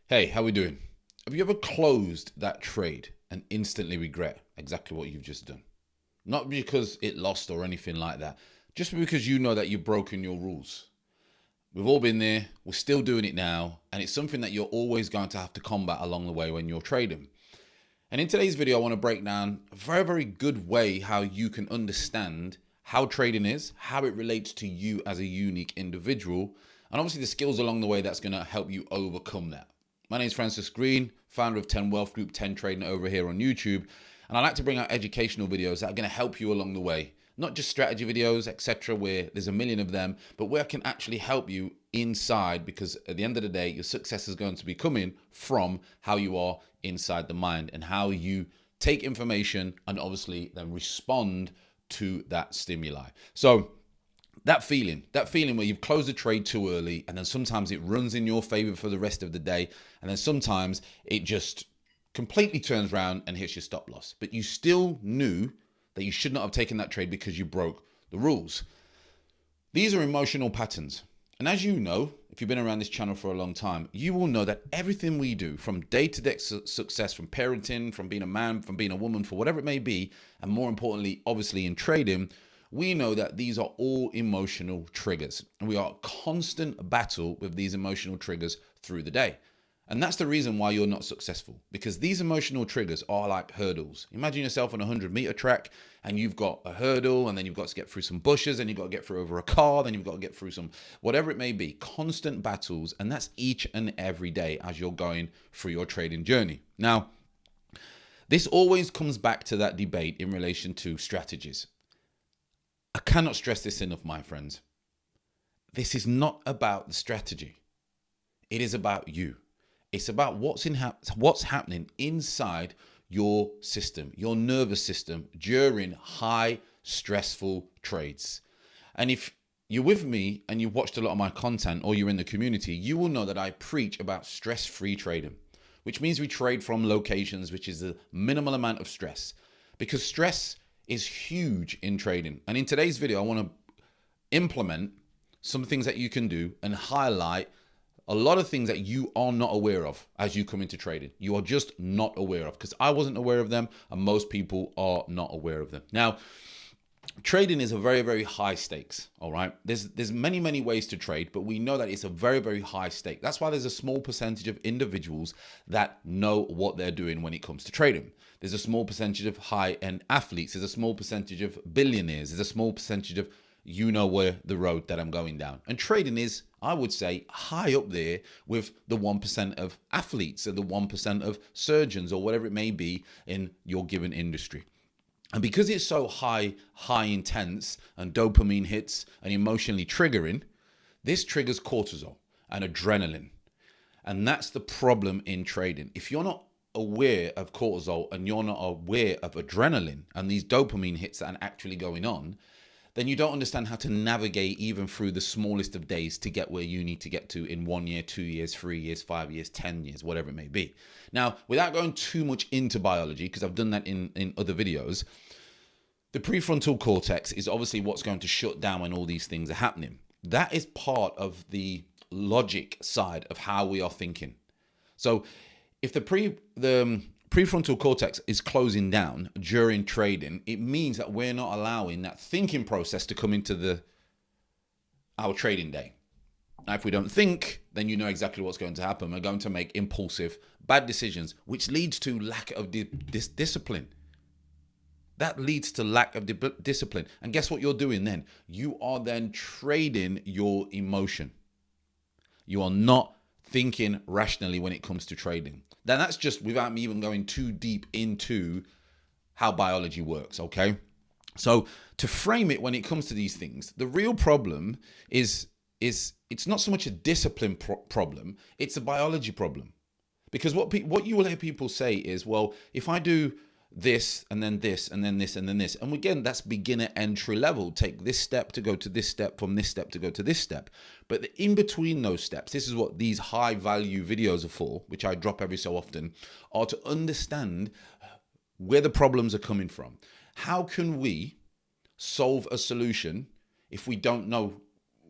Hey, how we doing? Have you ever closed that trade and instantly regret exactly what you've just done? Not because it lost or anything like that, just because you know that you've broken your rules. We've all been there, we're still doing it now, and it's something that you're always going to have to combat along the way when you're trading. And in today's video, I want to break down a very, very good way how you can understand how trading is, how it relates to you as a unique individual, and obviously the skills along the way that's going to help you overcome that. My name is Francis Green, founder of 10 Wealth Group, 10 Trading over here on YouTube. And I like to bring out educational videos that are going to help you along the way. Not just strategy videos, etc., where there's a million of them, but where I can actually help you inside, because at the end of the day, your success is going to be coming from how you are inside the mind and how you take information and obviously then respond to that stimuli. So that feeling where you've closed a trade too early, and then sometimes it runs in your favor for the rest of the day, and then sometimes it just completely turns around and hits your stop loss. But you still knew that you should not have taken that trade because you broke the rules. These are emotional patterns. And as you know, if you've been around this channel for a long time, you will know that everything we do, from day-to-day success, from parenting, from being a man, from being a woman, for whatever it may be, and more importantly, obviously in trading, we know that these are all emotional triggers, and we are a constant battle with these emotional triggers through the day. And that's the reason why you're not successful, because these emotional triggers are like hurdles. Imagine yourself on a 100-meter track, and you've got a hurdle, and then you've got to get through some bushes, and you've got to get through over a car, then you've got to get through some whatever it may be, constant battles. And that's each and every day as you're going through your trading journey. Now, this always comes back to that debate in relation to strategies. I cannot stress this enough, my friends. This is not about the strategy. It is about you. It's about what's happening inside your system, your nervous system during high stressful trades. And if you're with me and you've watched a lot of my content, or you're in the community, you will know that I preach about stress-free trading, which means we trade from locations which is the minimal amount of stress, because stress is huge in trading. And in today's video, I want to implement some things that you can do and highlight a lot of things that you are not aware of as you come into trading. You are just not aware of, because I wasn't aware of them, and most people are not aware of them. Now, trading is a very, very high stakes. All right. There's many, many ways to trade, but we know that it's a very, very high stake. That's why there's a small percentage of individuals that know what they're doing when it comes to trading. There's a small percentage of high-end athletes. There's a small percentage of billionaires. There's a small percentage of where the road that I'm going down. And trading is, I would say, high up there with the 1% of athletes and the 1% of surgeons, or whatever it may be in your given industry. And because it's so high intense and dopamine hits and emotionally triggering, this triggers cortisol and adrenaline. And that's the problem in trading. If you're not aware of cortisol and you're not aware of adrenaline and these dopamine hits that are actually going on, then you don't understand how to navigate even through the smallest of days to get where you need to get to in 1 year, 2 years, 3 years, 5 years, 10 years, whatever it may be. Now, without going too much into biology, because I've done that in other videos, the prefrontal cortex is obviously what's going to shut down when all these things are happening. That is part of the logic side of how we are thinking. So if the prefrontal cortex is closing down during trading, it means that we're not allowing that thinking process to come into our trading day. Now, if we don't think, then you know exactly what's going to happen. We're going to make impulsive, bad decisions, which leads to lack of discipline. That leads to lack of discipline. And guess what you're doing then? You are then trading your emotion. You are not thinking rationally when it comes to trading. Then that's just without me even going too deep into how biology works, okay? So to frame it when it comes to these things, the real problem is it's not so much a discipline problem, it's a biology problem. Because what you will hear people say is, well, if I do this and then this and then this and then this, and again, that's beginner entry level. Take this step to go to this step, from this step to go to this step. But in between those steps, this is what these high value videos are for, which I drop every so often, are to understand where the problems are coming from. How can we solve a solution if we don't know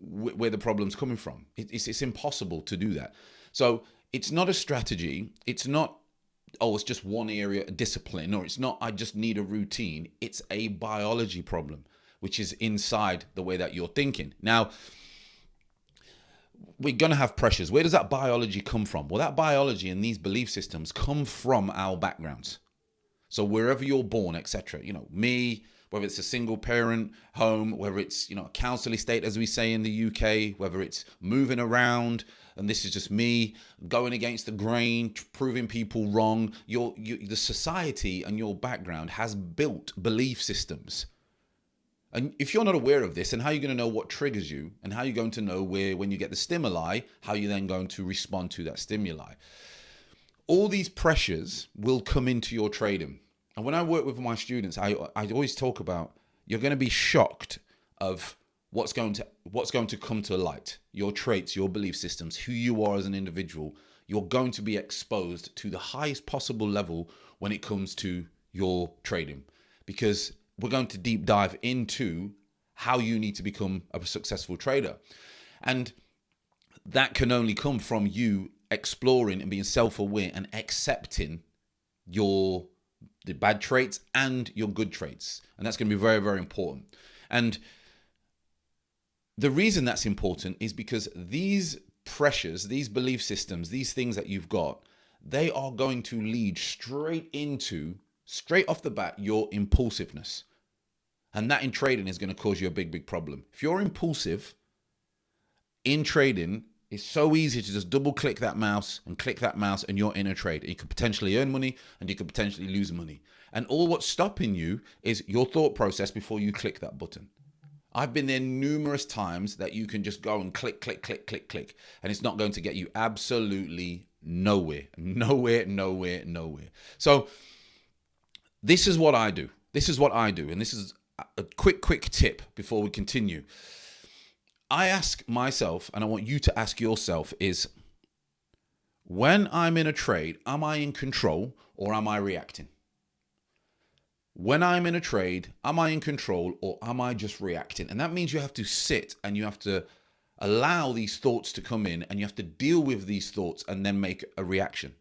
where the problem's coming from? It's impossible to do that. So It's not a strategy. It's not, oh, it's just one area, a discipline, or it's not, I just need a routine. It's a biology problem, which is inside the way that you're thinking. Now, we're going to have pressures. Where does that biology come from? Well, that biology and these belief systems come from our backgrounds. So wherever you're born, etc. Me, whether it's a single parent home, whether it's, a council estate, as we say in the UK, whether it's moving around, and this is just me going against the grain, proving people wrong. The society and your background has built belief systems. And if you're not aware of this, then how are you going to know what triggers you? And how are you going to know when you get the stimuli, how you're then going to respond to that stimuli? All these pressures will come into your trading. And when I work with my students, I always talk about, you're going to be shocked of what's going to come to light. Your traits, your belief systems, who you are as an individual. You're going to be exposed to the highest possible level when it comes to your trading, because we're going to deep dive into how you need to become a successful trader. And that can only come from you exploring and being self-aware and accepting the bad traits and your good traits. And that's going to be very, very important. And the reason that's important is because these pressures, these belief systems, these things that you've got, they are going to lead straight off the bat, your impulsiveness. And that in trading is going to cause you a big, big problem. If you're impulsive in trading, it's so easy to just double click that mouse and you're in a trade. You could potentially earn money and you could potentially lose money. And all what's stopping you is your thought process before you click that button. I've been there numerous times that you can just go and click. And it's not going to get you absolutely nowhere. So this is what I do. And this is a quick tip before we continue. I ask myself, and I want you to ask yourself, is when I'm in a trade, am I in control or am I reacting? When I'm in a trade, am I in control or am I just reacting? And that means you have to sit and you have to allow these thoughts to come in and you have to deal with these thoughts and then make a reaction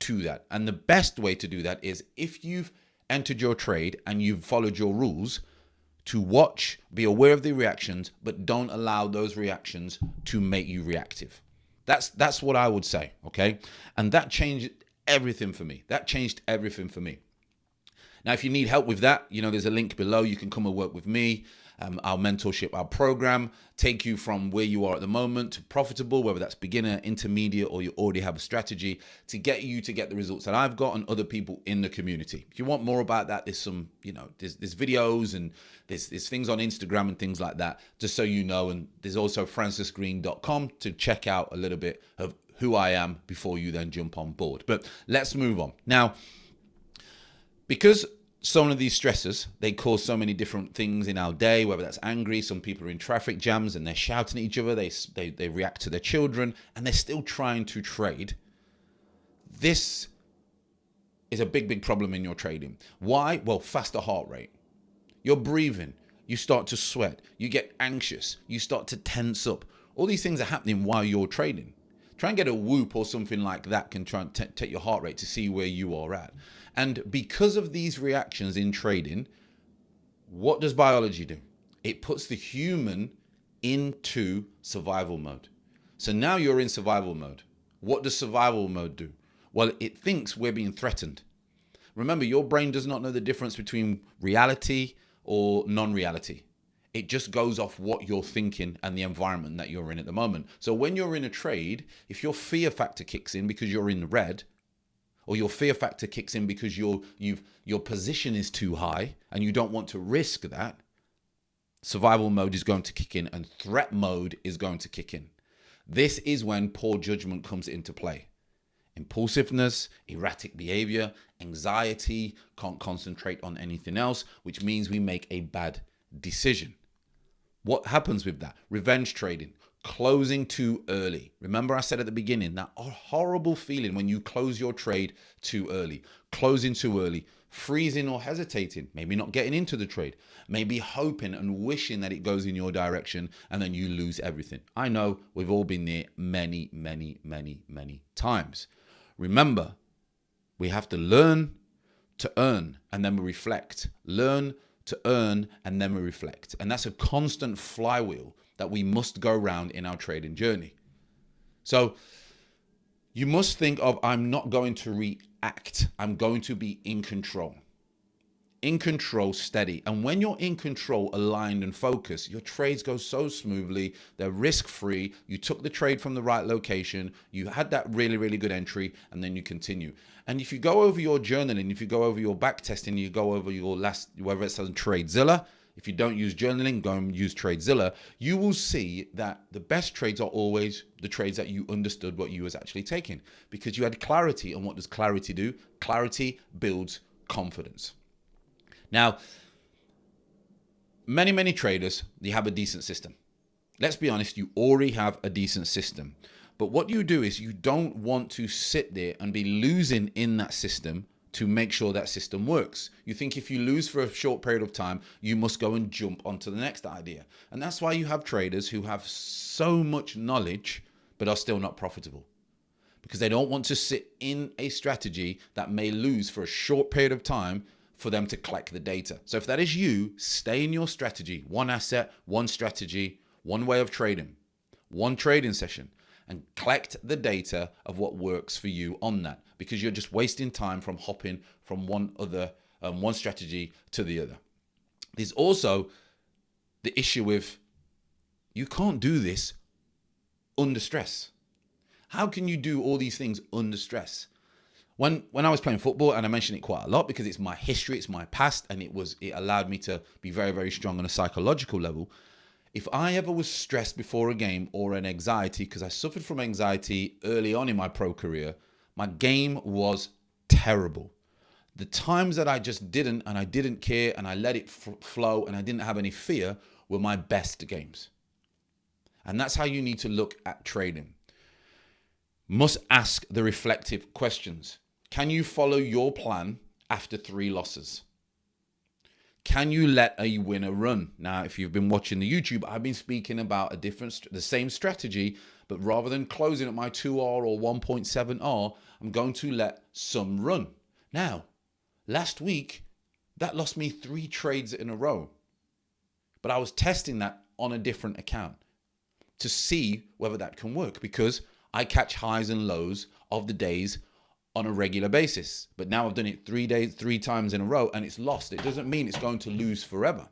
to that. And the best way to do that is, if you've entered your trade and you've followed your rules, to watch, be aware of the reactions, but don't allow those reactions to make you reactive. That's what I would say, okay? And that changed everything for me. Now, if you need help with that, there's a link below. You can come and work with me. Our mentorship, our program, take you from where you are at the moment to profitable, whether that's beginner, intermediate, or you already have a strategy to get the results that I've got and other people in the community. If you want more about that, there's some, there's videos and there's things on Instagram and things like that, just so you know. And there's also francisgreen.com to check out a little bit of who I am before you then jump on board. But let's move on. Now, because some of these stresses, they cause so many different things in our day, whether that's angry, some people are in traffic jams and they're shouting at each other, they react to their children, and they're still trying to trade. This is a big, big problem in your trading. Why? Well, faster heart rate. You're breathing, you start to sweat, you get anxious, you start to tense up. All these things are happening while you're trading. Try and get a whoop or something like that can try and take your heart rate to see where you are at. And because of these reactions in trading, what does biology do? It puts the human into survival mode. So now you're in survival mode. What does survival mode do? Well, it thinks we're being threatened. Remember, your brain does not know the difference between reality or non-reality. It just goes off what you're thinking and the environment that you're in at the moment. So when you're in a trade, if your fear factor kicks in because you're in the red, or your fear factor kicks in because your position is too high and you don't want to risk that, survival mode is going to kick in and threat mode is going to kick in. This is when poor judgment comes into play. Impulsiveness, erratic behavior, anxiety, can't concentrate on anything else, which means we make a bad decision. What happens with that? Revenge trading. Closing too early. Remember I said at the beginning, that horrible feeling when you close your trade too early. Closing too early. freezing or hesitating, maybe not getting into the trade, maybe hoping and wishing that it goes in your direction and then you lose everything. I know we've all been there many, many, many, many times. Remember, we have to learn to earn and then we reflect. Learn to earn and then we reflect. And that's a constant flywheel that we must go around in our trading journey. So you must think of, I'm not going to react. I'm going to be in control. In control, steady. And when you're in control, aligned and focused, your trades go so smoothly. They're risk-free. You took the trade from the right location. You had that really, really good entry, and then you continue. And if you go over your journaling, if you go over your back testing, you go over your last, whether it's on TradeZilla, if you don't use journaling, go and use TradeZilla, you will see that the best trades are always the trades that you understood what you was actually taking, because you had clarity. And what does clarity do? Clarity builds confidence. Now, many, many traders, they have a decent system. Let's be honest, you already have a decent system. But what you do is you don't want to sit there and be losing in that system to make sure that system works. You think if you lose for a short period of time, you must go and jump onto the next idea. And that's why you have traders who have so much knowledge, but are still not profitable, because they don't want to sit in a strategy that may lose for a short period of time for them to collect the data. So if that is you, stay in your strategy, one asset, one strategy, one way of trading, one trading session, and collect the data of what works for you on that, because you're just wasting time from hopping from one strategy to the other. There's also the issue with, you can't do this under stress. How can you do all these things under stress? When I was playing football, and I mention it quite a lot because it's my history, it's my past, and it allowed me to be very, very strong on a psychological level. If I ever was stressed before a game or an anxiety, because I suffered from anxiety early on in my pro career, my game was terrible. The times that I just didn't, and I didn't care, and I let it flow, and I didn't have any fear, were my best games. And that's how you need to look at trading. Must ask the reflective questions. Can you follow your plan after 3 losses? Can you let a winner run? Now, if you've been watching the YouTube, I've been speaking about the same strategy, but rather than closing at my 2R or 1.7R, I'm going to let some run. Now, last week, that lost me 3 trades in a row, but I was testing that on a different account to see whether that can work, because I catch highs and lows of the days on a regular basis. But now I've done it 3 times in a row and it's lost. It doesn't mean it's going to lose forever.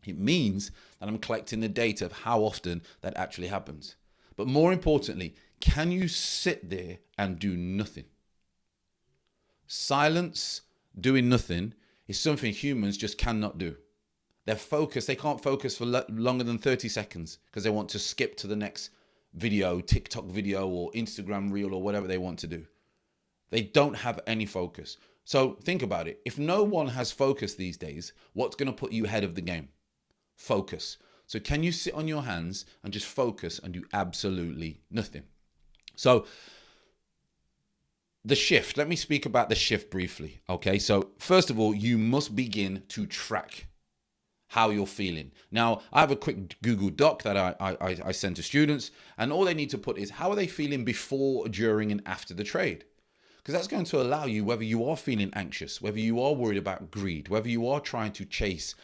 It means that I'm collecting the data of how often that actually happens. But more importantly, can you sit there and do nothing? Silence, doing nothing, is something humans just cannot do. They're focused. They can't focus for longer than 30 seconds because they want to skip to the next video, TikTok video or Instagram reel or whatever they want to do. They don't have any focus. So think about it. If no one has focus these days, what's going to put you ahead of the game? Focus. So can you sit on your hands and just focus and do absolutely nothing? So the shift, let me speak about the shift briefly. Okay. So first of all, you must begin to track how you're feeling. Now, I have a quick Google Doc that I send to students, and all they need to put is how are they feeling before, during, and after the trade? Because that's going to allow you, whether you are feeling anxious, whether you are worried about greed, whether you are trying to chase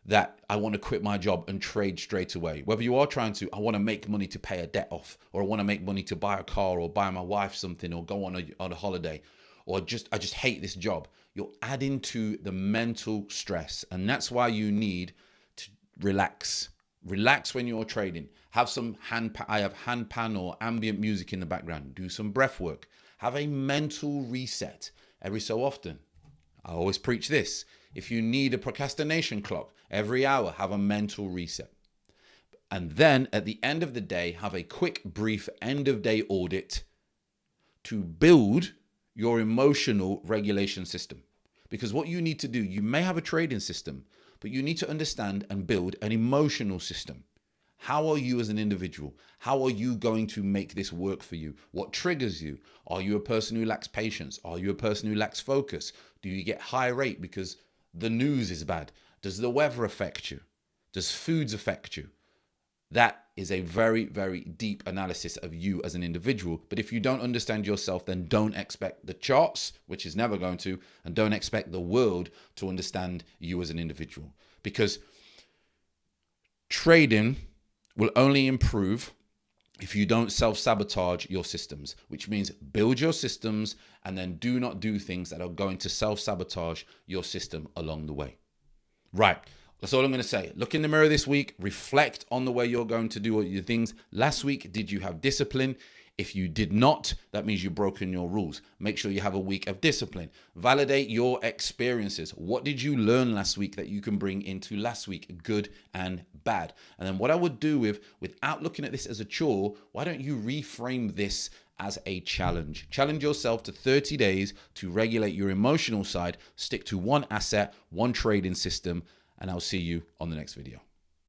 that I want to quit my job and trade straight away, whether you are trying to, I want to make money to pay a debt off, or I want to make money to buy a car or buy my wife something or go on a holiday, or I just hate this job. You're adding to the mental stress. And that's why you need to relax. Relax when you're trading. Have some I have hand pan or ambient music in the background. Do some breath work. Have a mental reset every so often. I always preach this. If you need a procrastination clock, every hour, have a mental reset. And then at the end of the day, have a quick, brief end of day audit to build your emotional regulation system. Because what you need to do, you may have a trading system, but you need to understand and build an emotional system. How are you as an individual? How are you going to make this work for you? What triggers you? Are you a person who lacks patience? Are you a person who lacks focus? Do you get high rate because the news is bad? Does the weather affect you? Does foods affect you? That is a very, very deep analysis of you as an individual. But if you don't understand yourself, then don't expect the charts, which is never going to, and don't expect the world to understand you as an individual. Because trading will only improve if you don't self-sabotage your systems, which means build your systems and then do not do things that are going to self-sabotage your system along the way. Right. That's all I'm going to say. Look in the mirror this week. Reflect on the way you're going to do all your things. Last week, did you have discipline? If you did not, that means you've broken your rules. Make sure you have a week of discipline. Validate your experiences. What did you learn last week that you can bring into last week, good and bad? And then what I would do without looking at this as a chore, why don't you reframe this as a challenge? Challenge yourself to 30 days to regulate your emotional side. Stick to one asset, one trading system, and I'll see you on the next video.